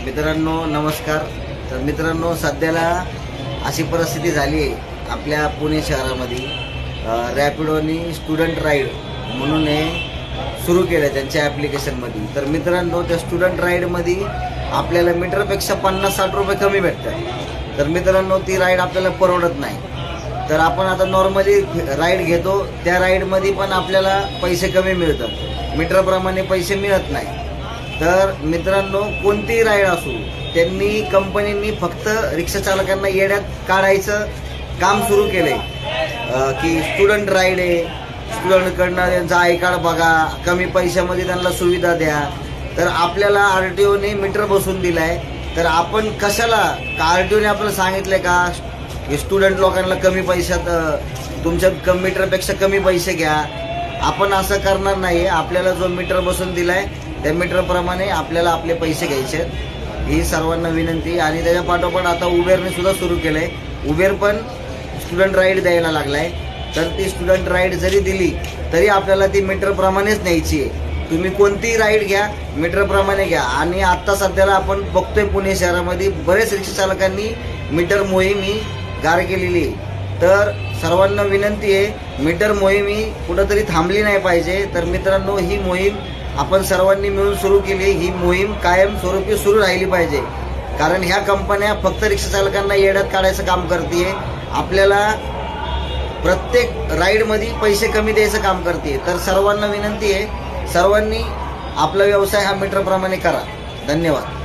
मित्रांनो नमस्कार। तर मित्रांनो सध्याला अशी परिस्थिती झाली आहे आपल्या पुणे शहरामध्ये रॅपिडोनी स्टुडंट राईड म्हणून हे सुरू केलं त्यांच्या ॲप्लिकेशनमध्ये। तर मित्रांनो त्या स्टुडंट राईडमध्ये आपल्याला मीटरपेक्षा 50-60 रुपये कमी भेटतात। तर मित्रांनो ती राईड आपल्याला परवडत नाही। तर आपण आता नॉर्मली राईड घेतो त्या राईडमध्ये पण आपल्याला पैसे कमी मिळतात, मीटरप्रमाणे पैसे मिळत नाही। तर मित्रांनो कोणतीही राईड असो त्यांनी कंपनींनी फक्त रिक्षा चालकांना येड्यात काढायचं काम सुरू केलंय की स्टुडंट राईड आहे, स्टुडंटकडनं त्यांचा आय कार्ड बघा, कमी पैशामध्ये त्यांना सुविधा द्या। तर आपल्याला आरटीओने मीटर बसवून दिलाय, तर आपण कशाला आरटीओने आपल्याला सांगितलंय का की स्टुडंट लोकांना कमी पैशात तुमच्या मीटरपेक्षा कमी पैसे घ्या। आपण असं करणार नाही। आपल्याला जो मीटर बसवून दिलाय त्या मीटरप्रमाणे आपल्याला आपले पैसे घ्यायचे ही सर्वांना विनंती। आणि त्याच्या पाठोपाठ आता उबेरने सुद्धा सुरू केलंय, उबेर पण स्टुडंट राईड द्यायला लागलाय। तर ती स्टुडंट राईड जरी दिली तरी आपल्याला ती मीटरप्रमाणेच न्यायची आहे। तुम्ही कोणतीही राईड घ्या मीटरप्रमाणे घ्या। आणि आता सध्याला आपण बघतोय पुणे शहरामध्ये बरेच रिक्षा चालकांनी मीटर मोहीम ही गार केलेली आहे। तर सर्वांना विनंती आहे मीटर मोहीम ही कुठंतरी थांबली नाही पाहिजे। तर मित्रांनो ही मोहीम आपण सर्वांनी मिळून सुरू केली, ही मोहीम कायमस्वरूपी सुरू राहिली पाहिजे। कारण ह्या कंपन्या फक्त रिक्षा चालकांना येड्यात काढायचं काम करते, आपल्याला प्रत्येक राईडमध्ये पैसे कमी द्यायचं काम करते। तर सर्वांना विनंती आहे सर्वांनी आपला व्यवसाय हा मीटरप्रमाणे करा। धन्यवाद।